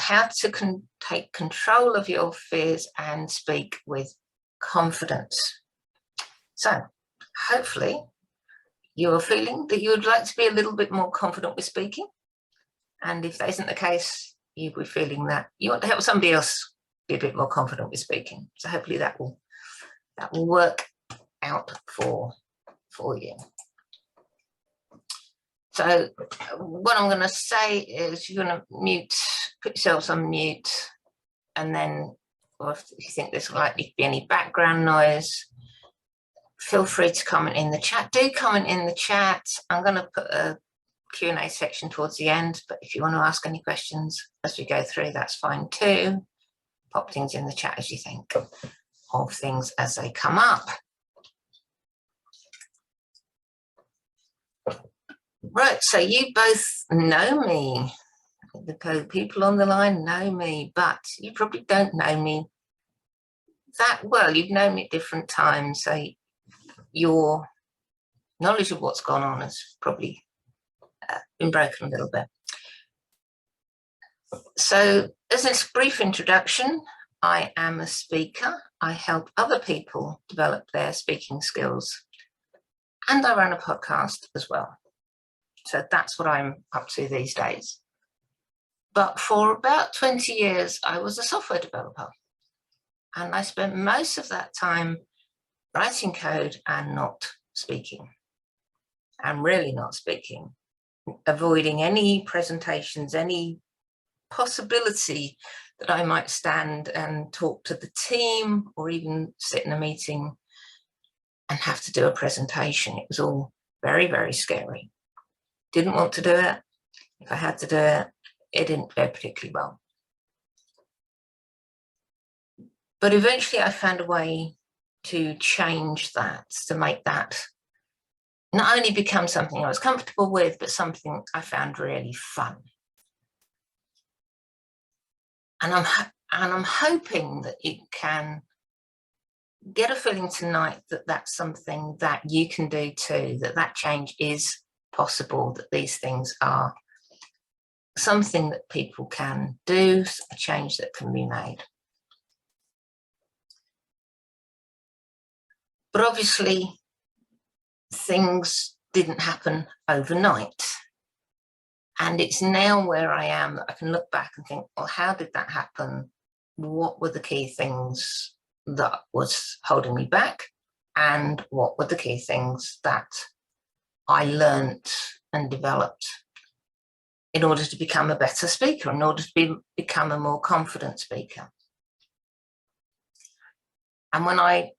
how to take control of your fears and speak with confidence. So hopefully you're feeling that you would like to be a little bit more confident with speaking. And if that isn't the case, you'll be feeling that you want to help somebody else be a bit more confident with speaking. So hopefully that will work out for you. So what I'm going to say is you're going to put yourselves on mute, and then, or if you think there's likely to be any background noise, feel free to comment in the chat. Do comment in the chat. I'm going to put a Q&A section towards the end, but if you want to ask any questions as we go through, that's fine too. Pop things in the chat as you think of things as they come up. Right, so you both know me. The people on the line know me, but you probably don't know me that well. You've known me at different times, so your knowledge of what's gone on has probably been broken a little bit. So as a brief introduction, I am a speaker. I help other people develop their speaking skills, and I run a podcast as well. So that's what I'm up to these days. But for about 20 years, I was a software developer. And I spent most of that time writing code and not speaking. And really not speaking. Avoiding any presentations, any possibility that I might stand and talk to the team or even sit in a meeting and have to do a presentation. It was all very, very scary. Didn't want to do it. If I had to do it, it didn't go particularly well. But eventually I found a way to change that, to make that not only become something I was comfortable with, but something I found really fun. And I'm hoping that it can get a feeling tonight that that's something that you can do too, that change is possible, that these things are something that people can do, a change that can be made. But obviously, things didn't happen overnight. And it's now where I am that I can look back and think, well, how did that happen? What were the key things that was holding me back? And what were the key things that I learned and developed in order to become a better speaker, in order to become a more confident speaker? And when I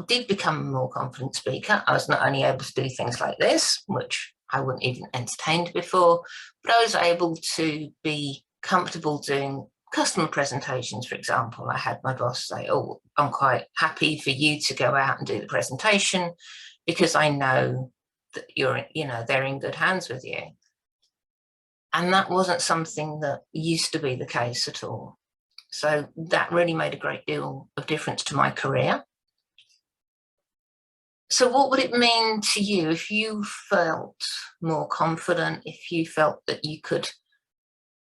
did become a more confident speaker, I was not only able to do things like this, which I wouldn't even entertained before, but I was able to be comfortable doing customer presentations, for example. I had my boss say, oh, I'm quite happy for you to go out and do the presentation because I know that they're in good hands with you. And that wasn't something that used to be the case at all. So that really made a great deal of difference to my career. So what would it mean to you if you felt more confident, if you felt that you could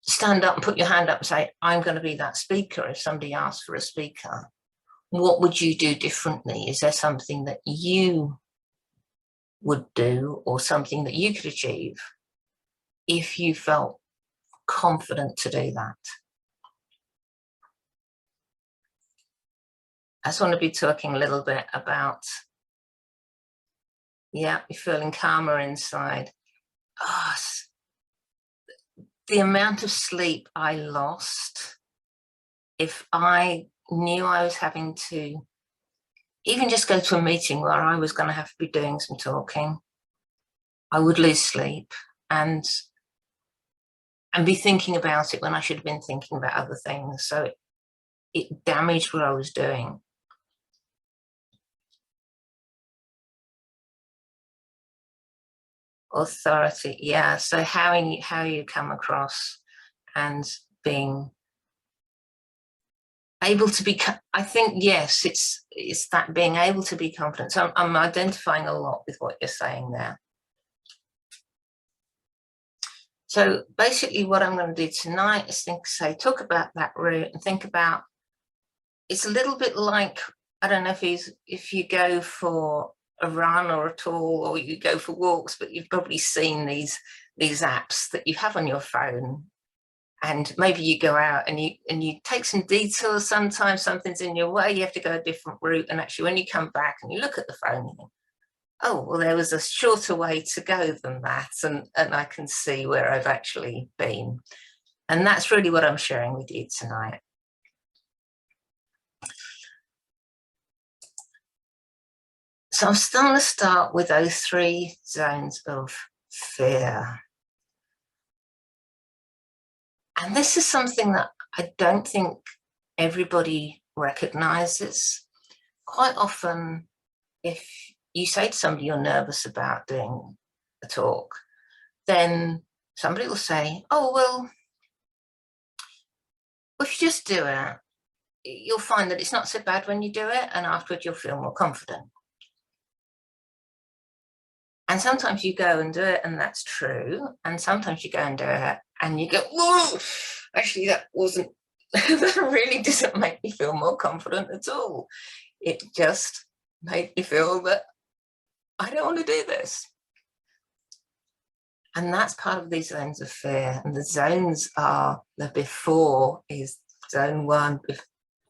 stand up and put your hand up and say, I'm going to be that speaker? If somebody asked for a speaker, what would you do differently? Is there something that you would do or something that you could achieve if you felt confident to do that? I just want to be talking a little bit about, yeah, you're feeling calmer inside. Oh, the amount of sleep I lost if I knew I was having to even just go to a meeting where I was going to have to be doing some talking, I would lose sleep and be thinking about it when I should have been thinking about other things. So it damaged what I was doing. Authority, yeah. So how you come across and being able to be, I think, yes, it's that being able to be confident. So I'm identifying a lot with what you're saying there. So basically what I'm going to do tonight is talk about that route and think about, it's a little bit like, I don't know if you go for a run or a tour or you go for walks, but you've probably seen these apps that you have on your phone, and maybe you go out and you take some detours. Sometimes something's in your way, you have to go a different route, and actually when you come back and you look at the phone, you think, oh, well, there was a shorter way to go than that, and I can see where I've actually been. And that's really what I'm sharing with you tonight. So I'm going to start with those 3 zones of fear. And this is something that I don't think everybody recognizes. Quite often, if you say to somebody you're nervous about doing a talk, then somebody will say, oh, well, if you just do it, you'll find that it's not so bad when you do it, and afterwards you'll feel more confident. And sometimes you go and do it, and that's true. And sometimes you go and do it, and you go, whoa, actually, that really doesn't make me feel more confident at all. It just made me feel that I don't want to do this. And that's part of these zones of fear. And the zones are, the before is zone 1,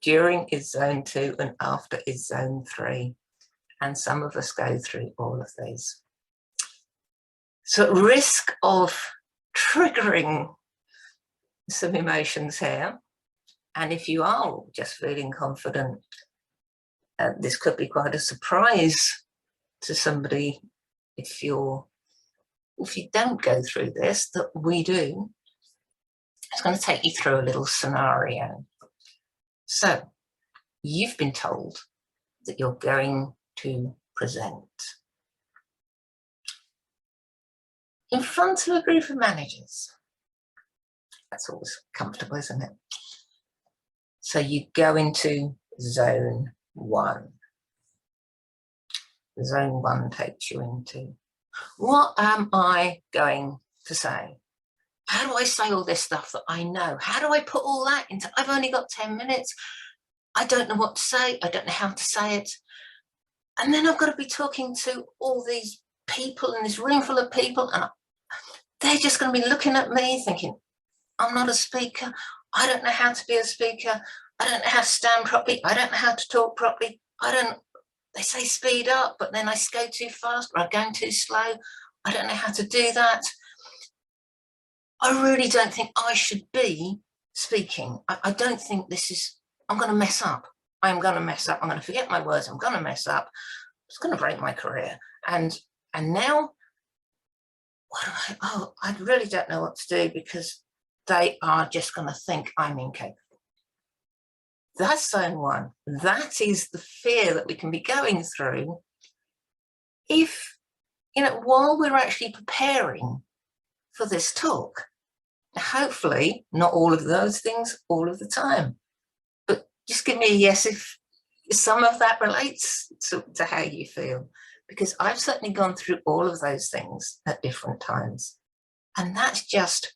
during is zone 2, and after is zone 3. And some of us go through all of these. So at risk of triggering some emotions here, and if you are just feeling confident, this could be quite a surprise to somebody if you don't go through this, that we do. It's going to take you through a little scenario. So you've been told that you're going to present in front of a group of managers. That's always comfortable, isn't it? So you go into zone 1. Zone 1 takes you into, what am I going to say? How do I say all this stuff that I know? How do I put all that into, I've only got 10 minutes. I don't know what to say. I don't know how to say it. And then I've got to be talking to all these people in this room full of people, and they're just going to be looking at me thinking, I'm not a speaker. I don't know how to be a speaker. I don't know how to stand properly. I don't know how to talk properly. They say speed up, but then I go too fast or I'm going too slow. I don't know how to do that. I really don't think I should be speaking. I don't think this is, I'm going to mess up. I'm going to mess up. I'm going to forget my words. I'm going to mess up. It's going to break my career. And now, I really don't know what to do, because they are just going to think I'm incapable. That's zone 1. That is the fear that we can be going through if, while we're actually preparing for this talk. Hopefully not all of those things all of the time, but just give me a yes if some of that relates to how you feel, because I've certainly gone through all of those things at different times, and that's just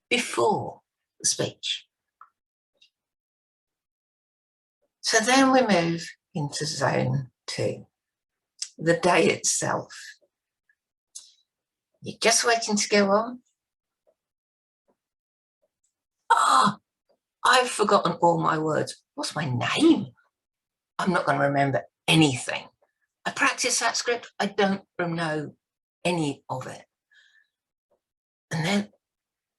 before the speech. So then we move into zone 2, the day itself. You're just waiting to go on. I've forgotten all my words. What's my name? I'm not going to remember anything. I practice that script. I don't know any of it. And then,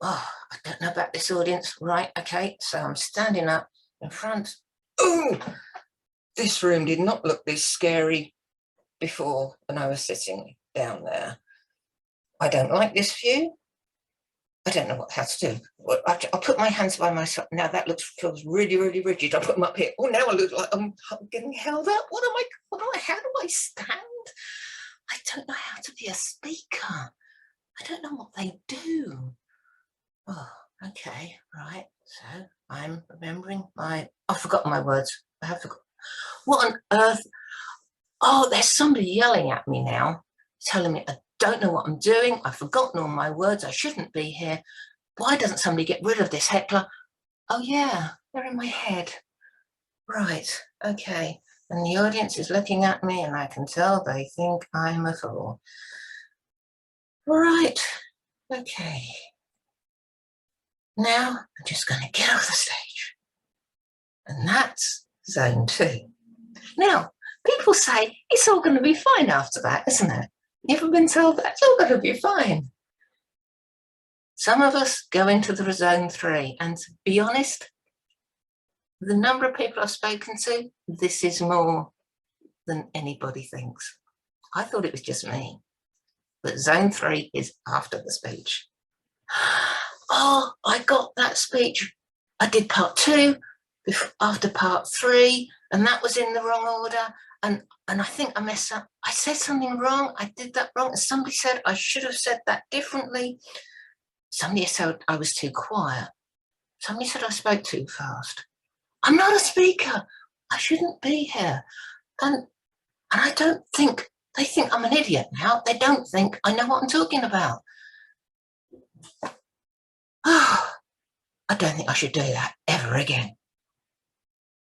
I don't know about this audience. Right, okay, so I'm standing up in front. Oh, this room did not look this scary before when I was sitting down there. I don't like this view. I don't know how to do. I'll put my hands by my side. Now that feels really, really rigid. I'll put them up here. Oh, now I look like I'm getting held up. How do I stand? I don't know how to be a speaker. I don't know what they do. Oh, okay, right. So I'm remembering I've forgotten my words. I have forgotten. What on earth? Oh, there's somebody yelling at me now, telling me I don't know what I'm doing. I've forgotten all my words. I shouldn't be here. Why doesn't somebody get rid of this heckler? Oh yeah, they're in my head. Right, okay. And the audience is looking at me and I can tell they think I'm a fool. Right, okay. Now I'm just going to get off the stage. And that's zone 2. Now, people say it's all going to be fine after that, isn't it? You ever been told that? It's all going to be fine. Some of us go into the zone 3, and to be honest, the number of people I've spoken to, this is more than anybody thinks. I thought it was just me, but zone 3 is after the speech. Oh, I got that speech. I did part 2 after part 3, and that was in the wrong order. And I think I messed up. I said something wrong. I did that wrong. And somebody said I should have said that differently. Somebody said I was too quiet. Somebody said I spoke too fast. I'm not a speaker. I shouldn't be here. And I don't think, they think I'm an idiot now. They don't think I know what I'm talking about. Oh, I don't think I should do that ever again.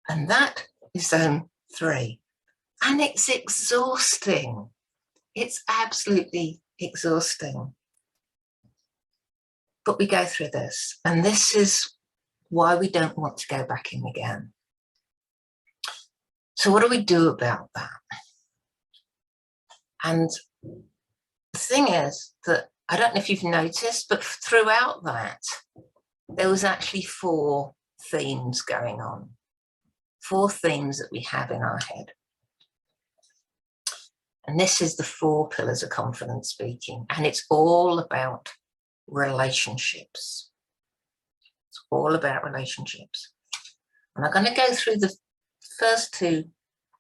And that is zone 3. And it's exhausting. It's absolutely exhausting. But we go through this, and this is why we don't want to go back in again. So what do we do about that? And the thing is that, I don't know if you've noticed, but throughout that, there was actually 4 themes going on. 4 themes that we have in our head. And this is the 4 pillars of confident speaking. And it's all about relationships. It's all about relationships. And I'm going to go through the first 2,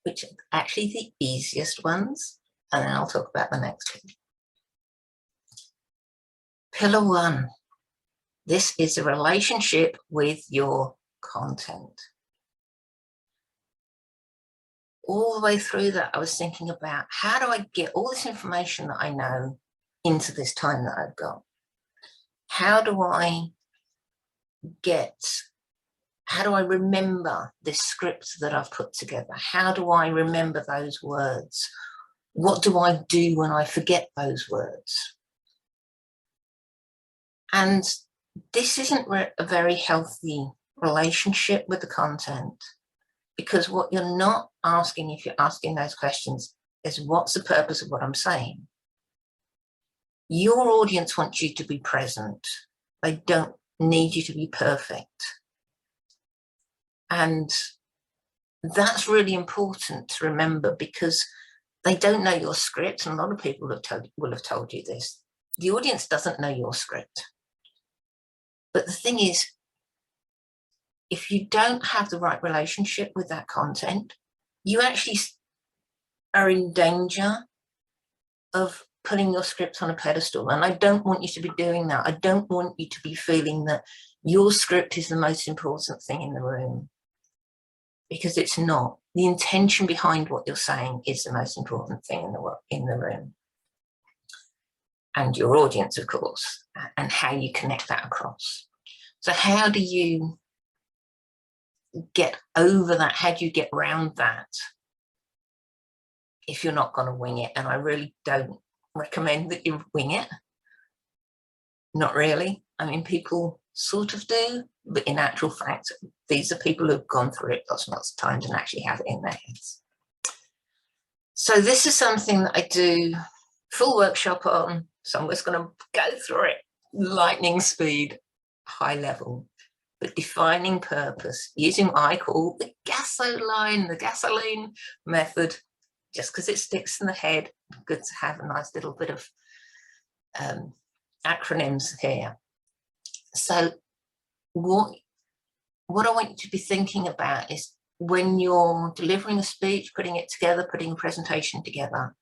which are actually the easiest ones, and then I'll talk about the next 2. Pillar 1. This is a relationship with your content. All the way through that, I was thinking about, how do I get all this information that I know into this time that I've got? How do I remember this script that I've put together? How do I remember those words? What do I do when I forget those words? And this isn't a very healthy relationship with the content, because what you're not asking, if you're asking those questions, is what's the purpose of what I'm saying? Your audience wants you to be present. They don't need you to be perfect. And that's really important to remember, because they don't know your script, and a lot of people will have told you this. The audience doesn't know your script. But the thing is, if you don't have the right relationship with that content, you actually are in danger of putting your script on a pedestal. And I don't want you to be doing that. I don't want you to be feeling that your script is the most important thing in the room, because it's not. The intention behind what you're saying is the most important thing in the room. And your audience, of course, and how you connect that across. So how do you get over that? How do you get around that if you're not going to wing it? And I really don't recommend that you wing it. Not really. I mean, people sort of do, but in actual fact, these are people who've gone through it lots and lots of times and actually have it in their heads. So this is something that I do full workshop on. So I'm just going to go through it lightning speed, high level, but defining purpose using what I call the gasoline method. Just because it sticks in the head, good to have a nice little bit of acronyms here. So what I want you to be thinking about is, when you're delivering a speech, putting it together, putting a presentation together,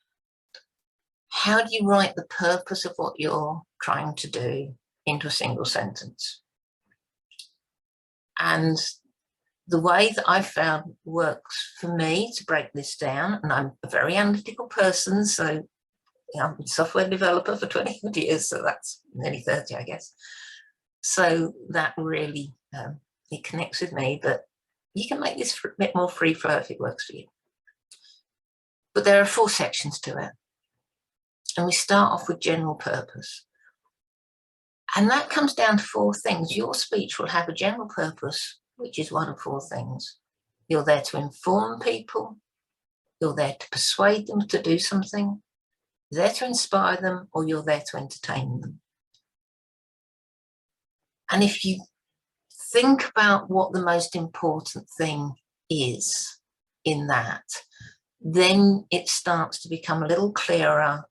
how do you write the purpose of what you're trying to do into a single sentence? And the way that I've found works for me to break this down, and I'm a very analytical person, so I'm a software developer for 20 years, so that's nearly 30, I guess. So that really, it connects with me, but you can make this a bit more free flow if it works for you. But there are 4 sections to it. And we start off with general purpose. And that comes down to 4 things. Your speech will have a general purpose, which is one of 4 things. You're there to inform people. You're there to persuade them to do something. You're there to inspire them, or you're there to entertain them. And if you think about what the most important thing is in that, then it starts to become a little clearer,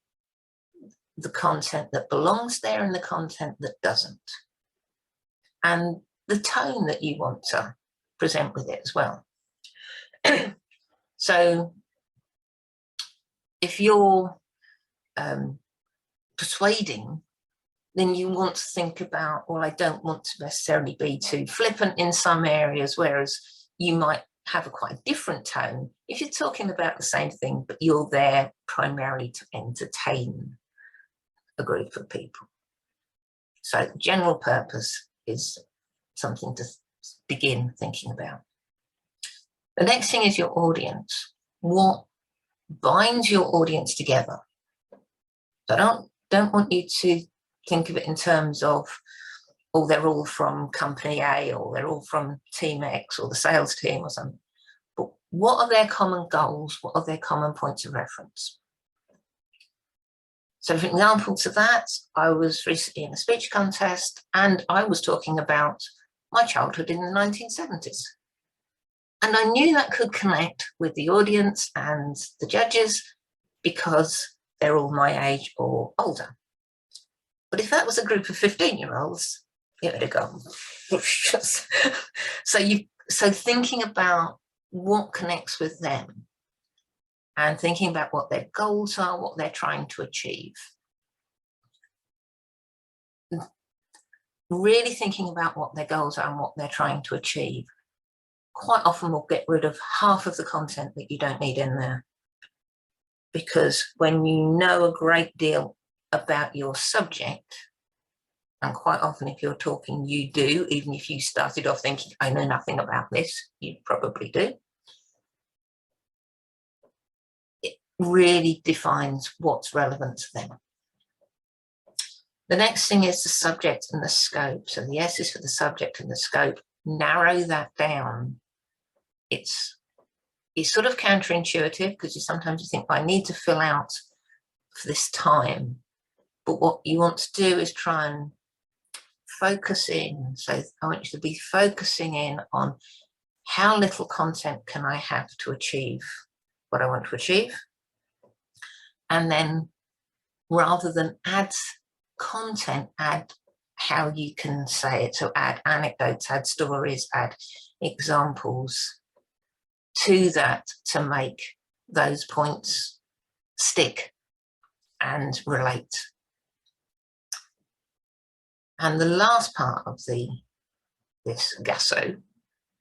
the content that belongs there and the content that doesn't, and the tone that you want to present with it as well. So if you're persuading, then you want to think about, well, I don't want to necessarily be too flippant in some areas, whereas you might have a quite different tone if you're talking about the same thing, but you're there primarily to entertain a group of people. So general purpose is something to begin thinking about. The next thing is your audience. What binds your audience together? So I don't want you to think of it in terms of, oh, they're all from company A, or they're all from team X, or the sales team or something. But what are their common goals? What are their common points of reference? So for example to that, I was recently in a speech contest and I was talking about my childhood in the 1970s. And I knew that could connect with the audience and the judges because they're all my age or older. But if that was a group of 15-year-olds, it would have gone. So thinking about what connects with them and thinking about what their goals are, what they're trying to achieve. Really thinking about what their goals are and what they're trying to achieve. Quite often we'll get rid of half of the content that you don't need in there. Because when you know a great deal about your subject, and quite often if you're talking, you do, even if you started off thinking, I know nothing about this, you probably do. It really defines what's relevant to them. The next thing is the subject and the scope. So the S is for the subject and the scope. Narrow that down. It's sort of counterintuitive because sometimes you think, I need to fill out for this time. But what you want to do is try and focus in. So I want you to be focusing in on how little content can I have to achieve what I want to achieve. And then rather than add content, add how you can say it. So add anecdotes, add stories, add examples to that to make those points stick and relate. And the last part of this Gasso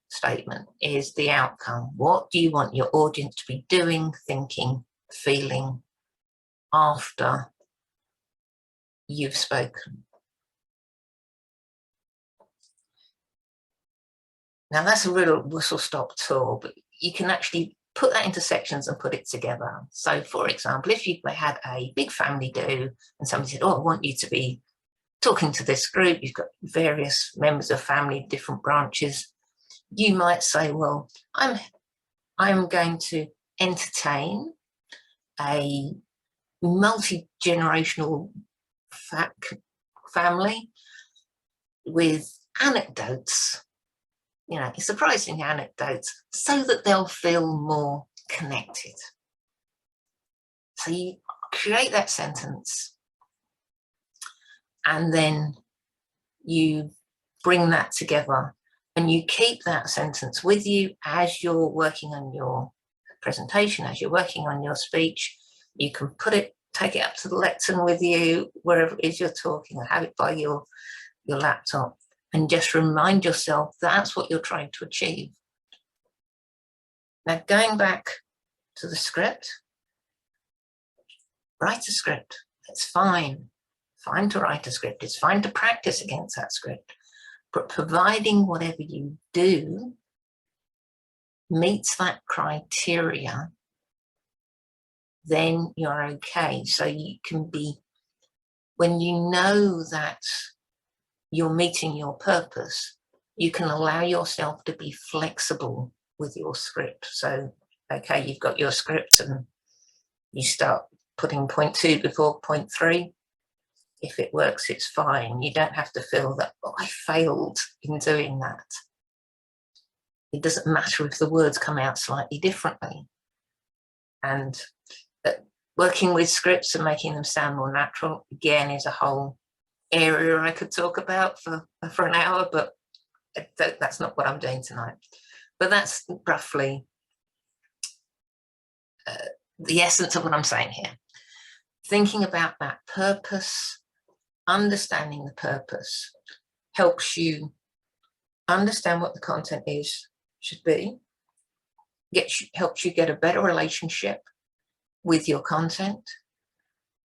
statement is the outcome. What do you want your audience to be doing, thinking, feeling after you've spoken? Now that's a real whistle-stop tour, but you can actually put that into sections and put it together. So for example, if you had a big family do and somebody said, oh, I want you to be talking to this group, you've got various members of family, different branches, you might say, well, I'm going to entertain a multi-generational family with anecdotes, surprising anecdotes, so that they'll feel more connected. So you create that sentence and then you bring that together and you keep that sentence with you as you're working on your presentation, as you're working on your speech. You can take it up to the lectern with you, wherever it is you're talking, or have it by your laptop, and just remind yourself that's what you're trying to achieve. Now, going back to the script, write a script. It's fine. Fine to write a script. It's fine to practice against that script. But providing whatever you do meets that criteria, then you're okay. So you can be, when you know that you're meeting your purpose, you can allow yourself to be flexible with your script. So, okay, you've got your script and you start putting point 2 before point 3. If it works, it's fine. You don't have to feel that, oh, I failed in doing that. It doesn't matter if the words come out slightly differently. And working with scripts and making them sound more natural, again, is a whole area I could talk about for an hour, but that's not what I'm doing tonight. But that's roughly the essence of what I'm saying here. Thinking about that purpose, understanding the purpose, helps you understand what the content should be, helps you get a better relationship with your content,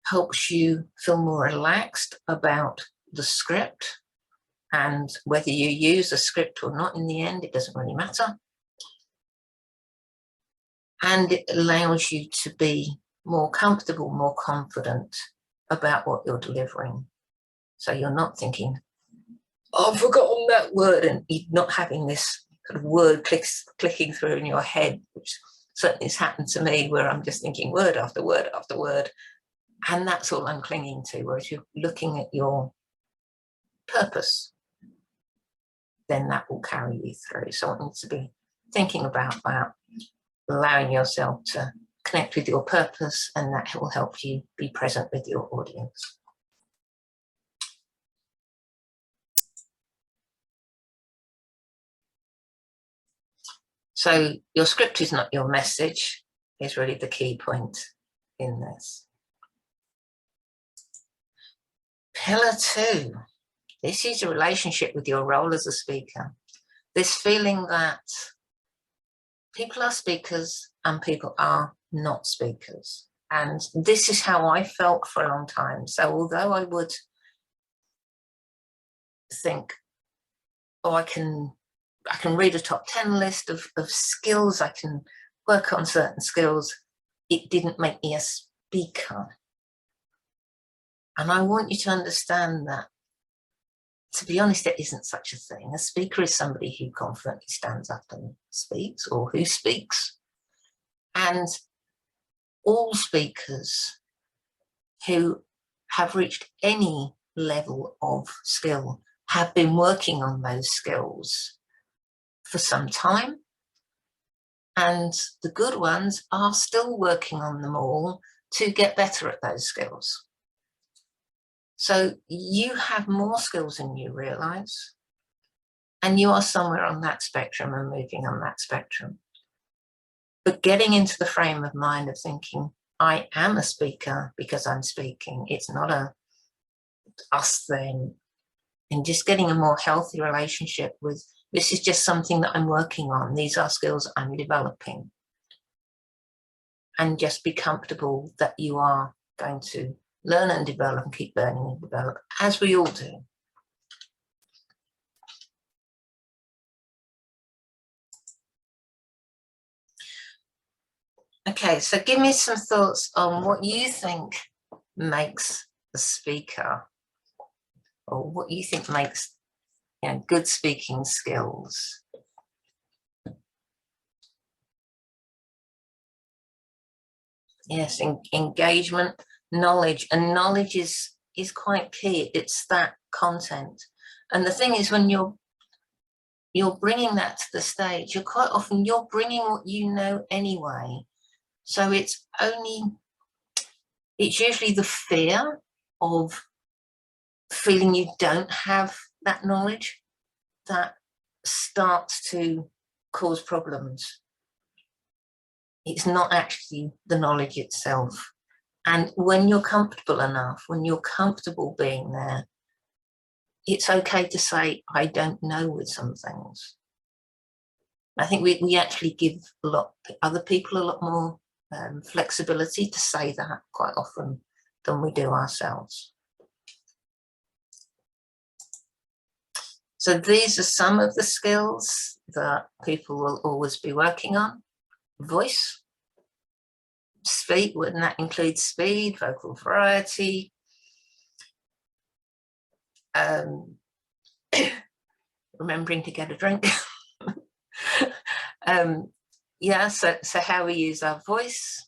helps you feel more relaxed about the script, and whether you use a script or not, in the end, it doesn't really matter. And it allows you to be more comfortable, more confident about what you're delivering. So you're not thinking, oh, I've forgotten that word, and you're not having this sort of word clicking through in your head, which certainly has happened to me, where I'm just thinking word after word after word, and that's all I'm clinging to. Whereas you're looking at your purpose, then that will carry you through. So I want you to be thinking about that, allowing yourself to connect with your purpose, and that will help you be present with your audience. So your script is not your message, is really the key point in this. Pillar 2, this is your relationship with your role as a speaker. This feeling that people are speakers and people are not speakers. And this is how I felt for a long time. So although I would think, oh, I can read a top 10 list of skills, I can work on certain skills, it didn't make me a speaker. And I want you to understand that, to be honest, there isn't such a thing. A speaker is somebody who confidently stands up and speaks, or who speaks. And all speakers who have reached any level of skill have been working on those skills for some time, and the good ones are still working on them all to get better at those skills. So you have more skills than you realize, and you are somewhere on that spectrum and moving on that spectrum. But getting into the frame of mind of thinking, I am a speaker because I'm speaking, it's not a us thing, and just getting a more healthy relationship with, this is just something that I'm working on, these are skills I'm developing. And just be comfortable that you are going to learn and develop and keep learning and develop, as we all do. Okay, so give me some thoughts on what you think makes a speaker, or what you think makes, you know, good speaking skills. Yes, engagement, knowledge, and knowledge is quite key. It's that content. And the thing is, when you're bringing that to the stage, you're bringing what you know anyway. So it's usually the fear of feeling you don't have that knowledge that starts to cause problems. It's not actually the knowledge itself. And when you're comfortable enough, when you're comfortable being there, it's okay to say, I don't know with some things. I think we actually give other people a lot more flexibility to say that quite often. than we do ourselves. So these are some of the skills that people will always be working on. Voice, speed, and that includes speed, vocal variety, remembering to get a drink. Yeah, so how we use our voice,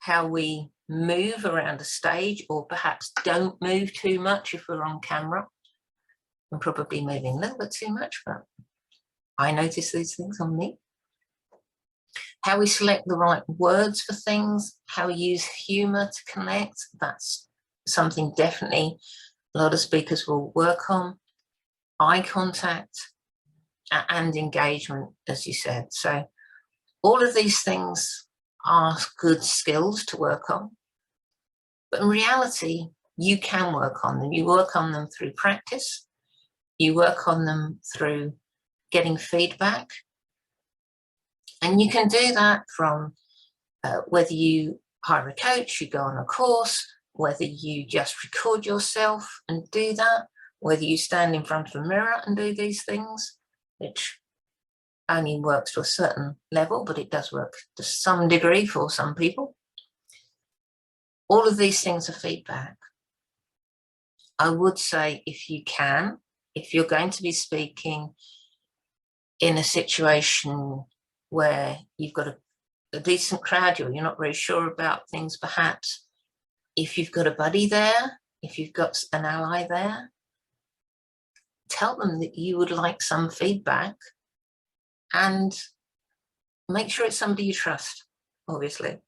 how we move around a stage, or perhaps don't move too much if we're on camera. I'm probably moving a little bit too much, but I notice these things on me. How we select the right words for things, how we use humor to connect. That's something definitely a lot of speakers will work on. Eye contact and engagement, as you said. So all of these things are good skills to work on. But in reality, you can work on them. You work on them through practice. You work on them through getting feedback. And you can do that from whether you hire a coach, you go on a course, whether you just record yourself and do that, whether you stand in front of a mirror and do these things, which only works to a certain level, but it does work to some degree for some people. All of these things are feedback. I would say if you can, if you're going to be speaking in a situation where you've got a decent crowd, you're not very sure about things perhaps, if you've got a buddy there, if you've got an ally there, tell them that you would like some feedback and make sure it's somebody you trust, obviously,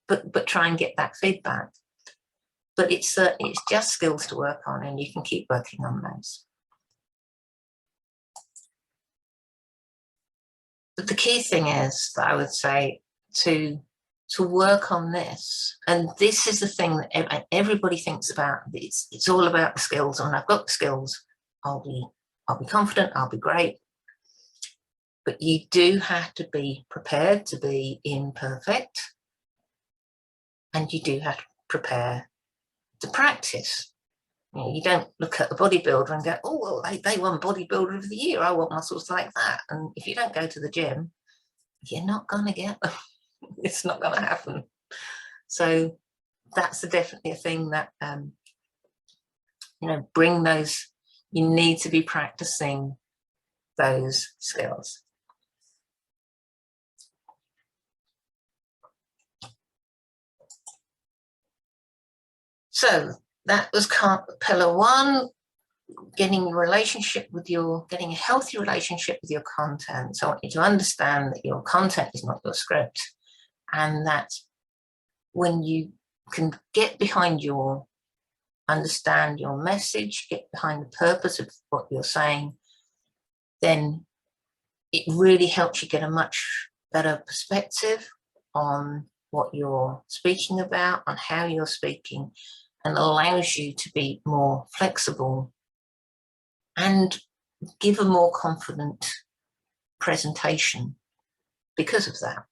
but try and get that feedback. But it's just skills to work on, and you can keep working on those. But the key thing is that I would say to work on this, and this is the thing that everybody thinks about. It's all about the skills. And when I've got the skills, I'll be confident, I'll be great. But you do have to be prepared to be imperfect, and you do have to prepare to practice. You don't look at a bodybuilder and go, oh, well, they won bodybuilder of the year, I want muscles like that. And if you don't go to the gym, you're not going to get them. It's not going to happen. So that's definitely a thing that, bring those, you need to be practicing those skills. So that was pillar 1, getting a healthy relationship with your content. So I want you to understand that your content is not your script, and that when you can get behind understand your message, get behind the purpose of what you're saying, then it really helps you get a much better perspective on what you're speaking about, on how you're speaking, and allows you to be more flexible and give a more confident presentation because of that.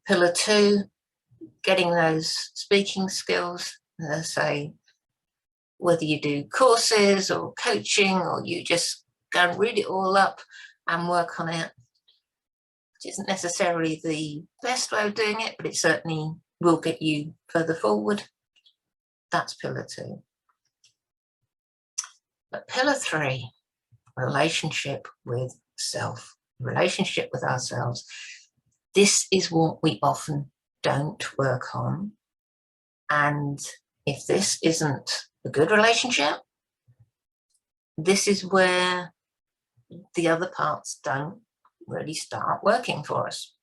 Pillar 2, getting those speaking skills, say, whether you do courses or coaching, or you just go and read it all up and work on it, which isn't necessarily the best way of doing it, but it certainly will get you further forward. That's pillar 2. But pillar 3, relationship with self, relationship with ourselves. This is what we often don't work on. And if this isn't a good relationship, this is where the other parts don't really start working for us.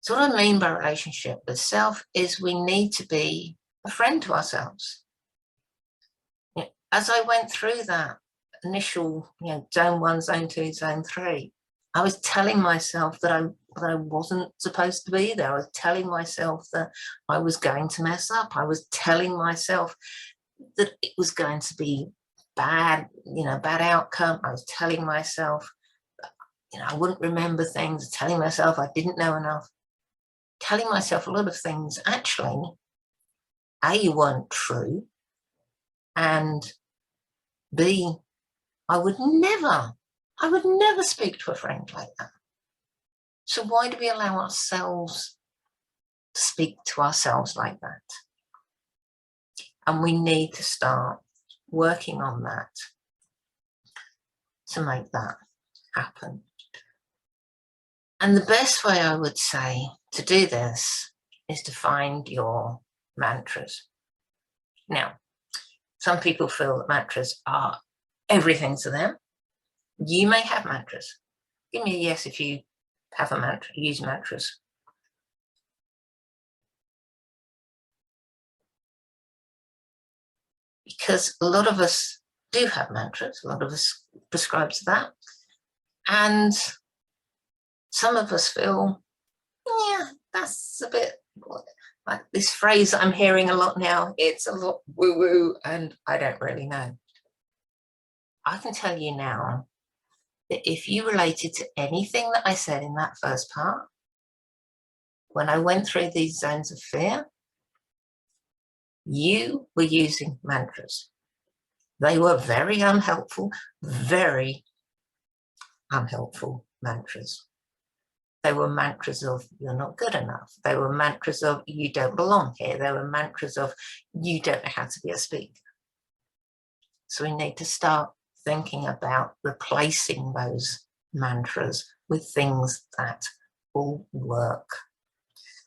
So what I mean by relationship with self is we need to be a friend to ourselves. As I went through that initial, zone 1, zone 2, zone 3, I was telling myself that I wasn't supposed to be there. I was telling myself that I was going to mess up. I was telling myself that it was going to be bad, bad outcome. I was telling myself, I wouldn't remember things, telling myself I didn't know enough. telling myself a lot of things actually, A, weren't true, and B, I would never speak to a friend like that. So why do we allow ourselves to speak to ourselves like that? And we need to start working on that to make that happen. And the best way I would say to do this is to find your mantras. Now, some people feel that mantras are everything to them. You may have mantras. Give me a yes if you have a mantra, use mantras. Because a lot of us do have mantras, a lot of us prescribe to that. And some of us feel, yeah, that's a bit like this phrase I'm hearing a lot now, it's a lot woo-woo and I don't really know. I can tell you now that if you related to anything that I said in that first part, when I went through these zones of fear, you were using mantras. They were very unhelpful mantras. They were mantras of you're not good enough. They were mantras of you don't belong here. They were mantras of you don't know how to be a speaker. So we need to start thinking about replacing those mantras with things that will work.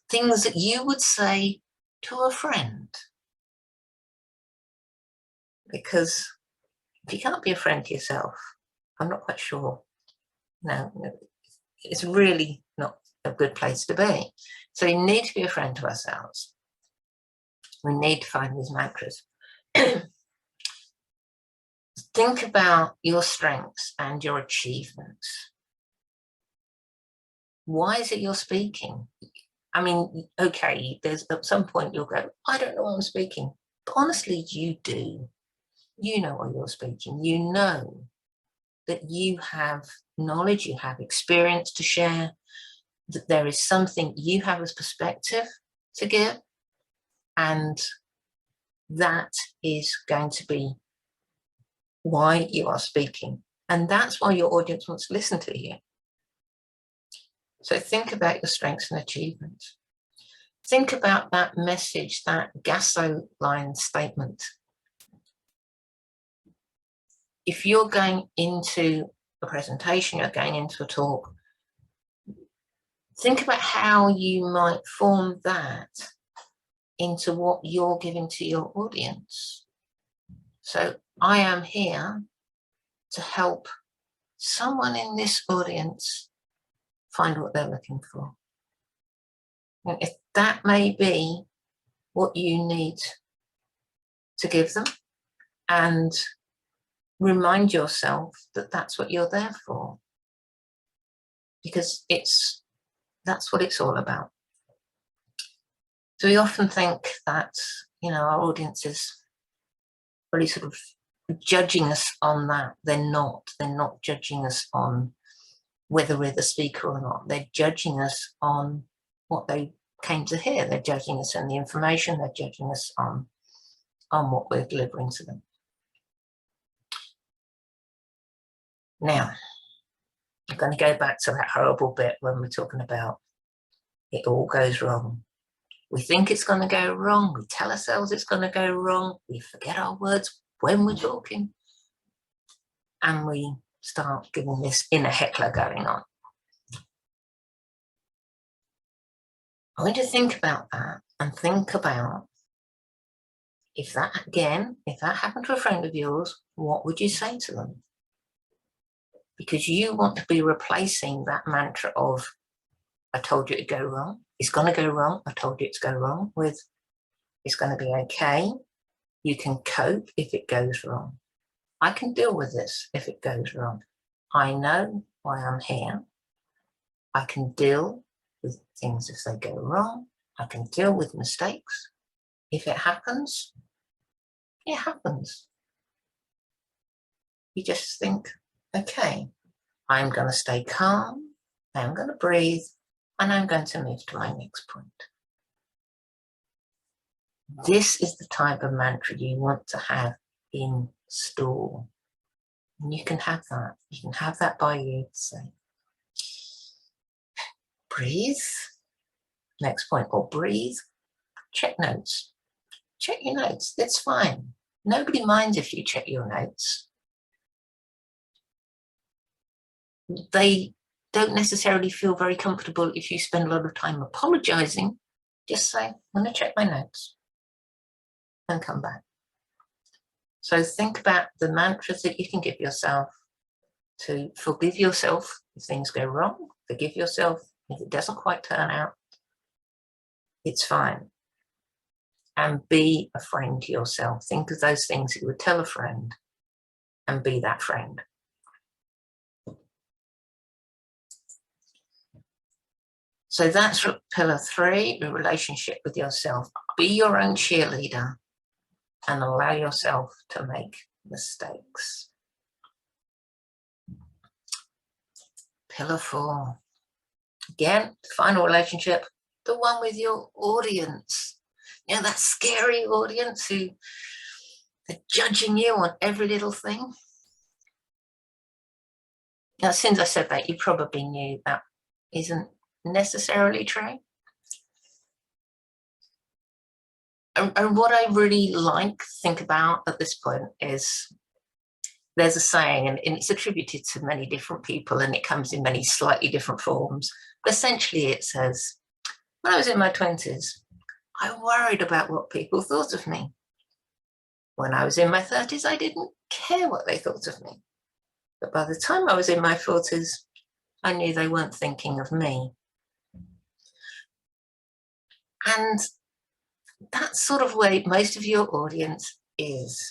Things that you would say to a friend. Because if you can't be a friend to yourself, I'm not quite sure. No, it's really not a good place to be. So we need to be a friend to ourselves. We need to find these mantras. Think about your strengths and your achievements. Why is it you're speaking? I mean, okay, there's at some point you'll go, I don't know what I'm speaking. But honestly, you do. You know what you're speaking. You know that you have knowledge, you have experience to share, that there is something you have as perspective to give, and that is going to be why you are speaking. And that's why your audience wants to listen to you. So think about your strengths and achievements. Think about that message, that gasoline statement. If you're going into a presentation, you're going into a talk, think about how you might form that into what you're giving to your audience. So I am here to help someone in this audience find what they're looking for. And if that may be what you need to give them, and remind yourself that that's what you're there for, because that's what it's all about. So we often think that, you know, our audience is really sort of judging us on that. They're not judging us on whether we're the speaker or not. They're judging us on what they came to hear. They're judging us on the information. They're judging us on what we're delivering to them. Now, I'm going to go back to that horrible bit when we're talking about it all goes wrong. We think it's going to go wrong. We tell ourselves it's going to go wrong. We forget our words when we're talking. And we start getting this inner heckler going on. I want you to think about that and think about if that happened to a friend of yours, what would you say to them? Because you want to be replacing that mantra of, I told you it'd go wrong. It's going to go wrong. I told you it's going to go wrong, with it's going to be okay. You can cope if it goes wrong. I can deal with this if it goes wrong. I know why I'm here. I can deal with things if they go wrong. I can deal with mistakes. If it happens, it happens. You just think, okay, I'm going to stay calm. I'm going to breathe. And I'm going to move to my next point. This is the type of mantra you want to have in store. And you can have that. You can have that by you to say, breathe. Next point, or breathe. Check notes. Check your notes. That's fine. Nobody minds if you check your notes. They don't necessarily feel very comfortable if you spend a lot of time apologizing. Just say, I'm going to check my notes and come back. So think about the mantras that you can give yourself to forgive yourself if things go wrong, forgive yourself if it doesn't quite turn out. It's fine. And be a friend to yourself. Think of those things you would tell a friend and be that friend. So that's pillar 3, the relationship with yourself. Be your own cheerleader and allow yourself to make mistakes. Pillar 4. Again, the final relationship, the one with your audience. You know, that scary audience who are judging you on every little thing. Now, since I said that, you probably knew that isn't necessarily true. And what I really think about at this point is there's a saying, and it's attributed to many different people, and it comes in many slightly different forms. But essentially, it says, when I was in my 20s, I worried about what people thought of me. When I was in my 30s, I didn't care what they thought of me. But by the time I was in my 40s, I knew they weren't thinking of me. And that's sort of where most of your audience is.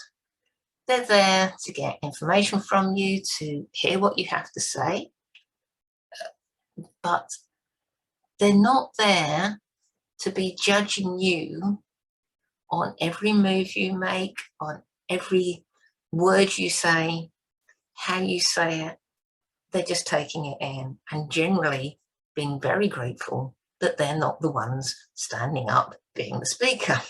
They're there to get information from you, to hear what you have to say, but they're not there to be judging you on every move you make, on every word you say, how you say it. They're just taking it in and generally being very grateful that they're not the ones standing up being the speaker.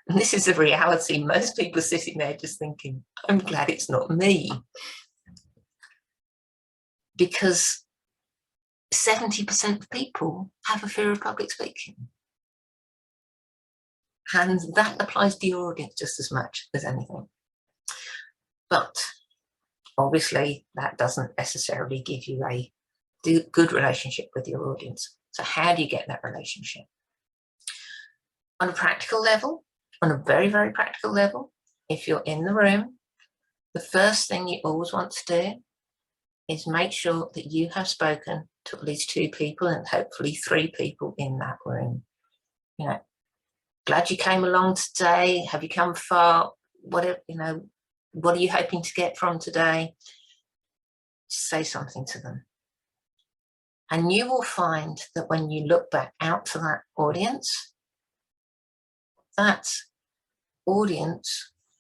And this is the reality. Most people sitting there just thinking, I'm glad it's not me. Because 70% of people have a fear of public speaking. And that applies to your audience just as much as anything. But obviously, that doesn't necessarily give you a good relationship with your audience. So how do you get that relationship? On a practical level, on a very, very practical level, if you're in the room, the first thing you always want to do is make sure that you have spoken to at least 2 people and hopefully 3 people in that room. You know, glad you came along today. Have you come far? What, you know, what are you hoping to get from today? Say something to them. And you will find that when you look back out to that audience,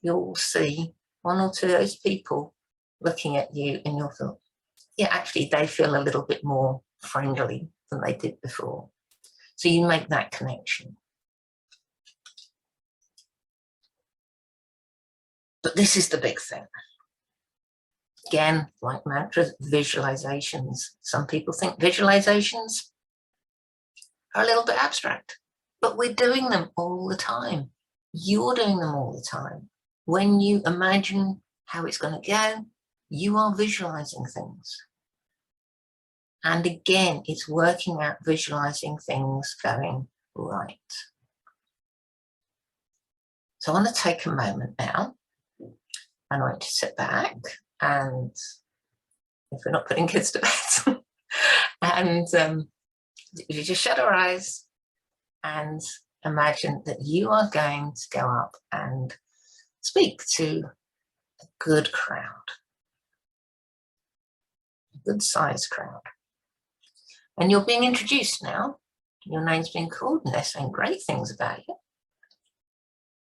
you'll see 1 or 2 of those people looking at you and you'll feel, yeah, actually they feel a little bit more friendly than they did before. So you make that connection. But this is the big thing. Again, like mantras, visualizations. Some people think visualizations are a little bit abstract, but we're doing them all the time. You're doing them all the time. When you imagine how it's going to go, you are visualizing things. And again, it's working out visualizing things going right. So I want to take a moment now and I want to sit back, and if we're not putting kids to bed, and you just shut our eyes and imagine that you are going to go up and speak to a good crowd, a good sized crowd. And you're being introduced now. Your name's being called and they're saying great things about you.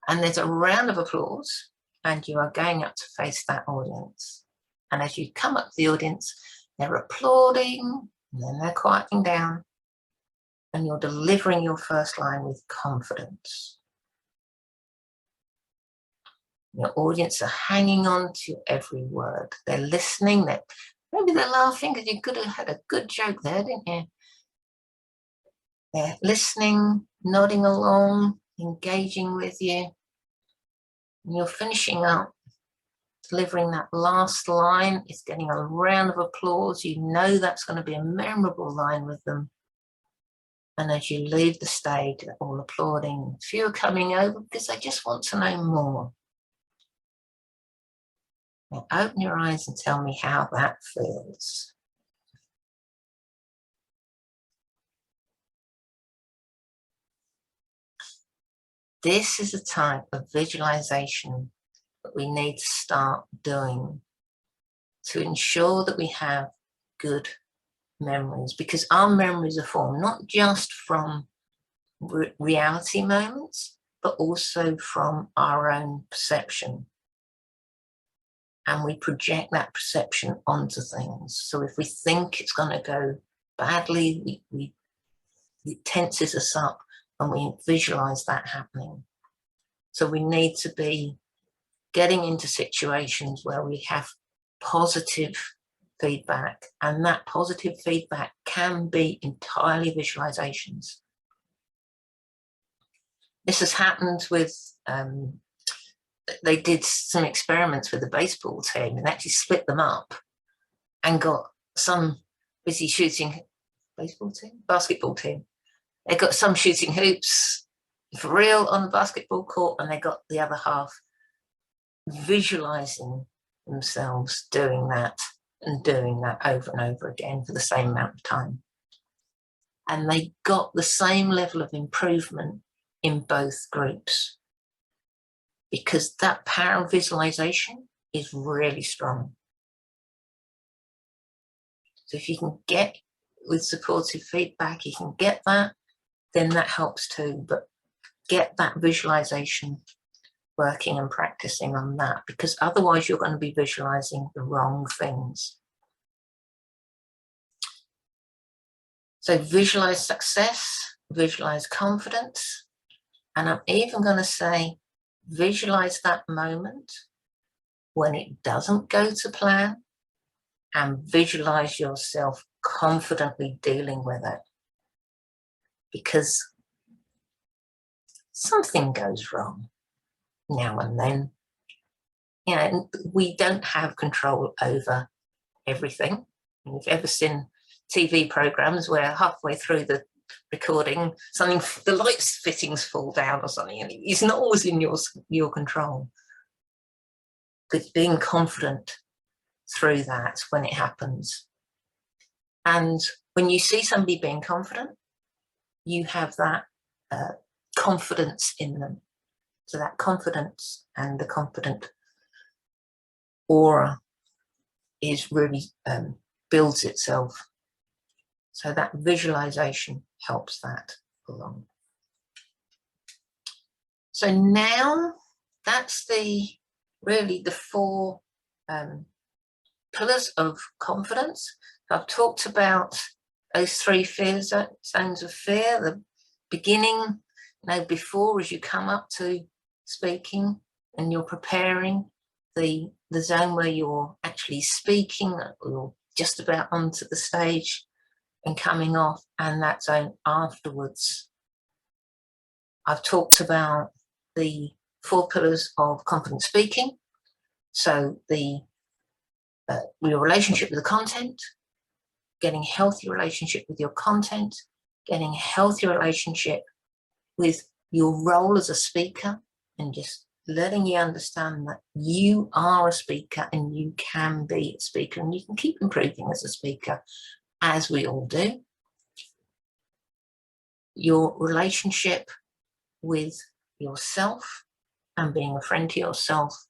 And there's a round of applause and you are going up to face that audience. And as you come up to the audience, they're applauding and then they're quieting down. and you're delivering your first line with confidence. Your audience are hanging on to every word. They're listening. Maybe they're laughing because you could have had a good joke there, didn't you? They're listening, nodding along, engaging with you. And you're finishing up, delivering that last line. It's getting a round of applause. You know that's going to be a memorable line with them. And as you leave the stage, they're all applauding. A few are coming over because they just want to know more. Now open your eyes and tell me how that feels. This is a type of visualization that we need to start doing to ensure that we have good memories, because our memories are formed not just from reality moments, but also from our own perception. And we project that perception onto things. So if we think it's going to go badly, it tenses us up and we visualize that happening. So we need to be getting into situations where we have positive feedback, and that positive feedback can be entirely visualizations. This has happened with, they did some experiments with the baseball team and actually split them up and got some busy shooting basketball team. They got some shooting hoops for real on the basketball court, and they got the other half visualizing themselves doing that and doing that over and over again for the same amount of time. And they got the same level of improvement in both groups, because that power of visualization is really strong. So if you can get with supportive feedback, you can get that, then that helps too. But get that visualization working and practicing on that, because otherwise you're going to be visualizing the wrong things. So visualize success, visualize confidence, and I'm even going to say visualize that moment when it doesn't go to plan, and visualize yourself confidently dealing with it, because something goes wrong now and then. You know, we don't have control over everything. If you've ever seen TV programs where halfway through the recording, the lights fittings fall down or something, and it's not always in your control. But being confident through that when it happens. And when you see somebody being confident, you have that confidence in them. So that confidence and the confident aura is really builds itself. So that visualization helps that along. So now that's really the four pillars of confidence. I've talked about those three zones of fear. The beginning, before, as you come up to speaking and you're preparing, the zone where you're actually speaking, or just about onto the stage and coming off, and that zone afterwards. I've talked about the four pillars of confident speaking. So your relationship with the content, getting a healthy relationship with your content, getting a healthy relationship with your role as a speaker, and just letting you understand that you are a speaker and you can be a speaker and you can keep improving as a speaker, as we all do. Your relationship with yourself and being a friend to yourself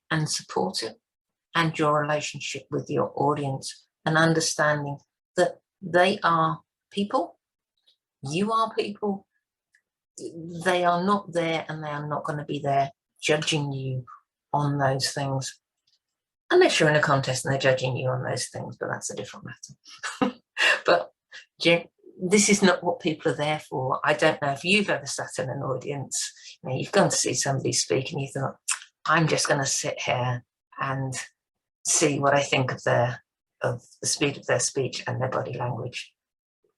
and supportive, and your relationship with your audience and understanding that they are people, you are people, they are not there and they are not going to be there judging you on those things, unless you're in a contest and they're judging you on those things, but that's a different matter. But this is not what people are there for. I don't know if you've ever sat in an audience, you've gone to see somebody speak and you thought, I'm just going to sit here and see what I think of the speed of their speech and their body language.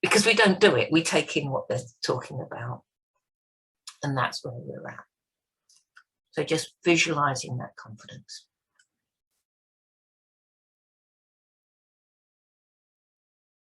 Because we don't do it. We take in what they're talking about. And that's where we're at. So just visualizing that confidence.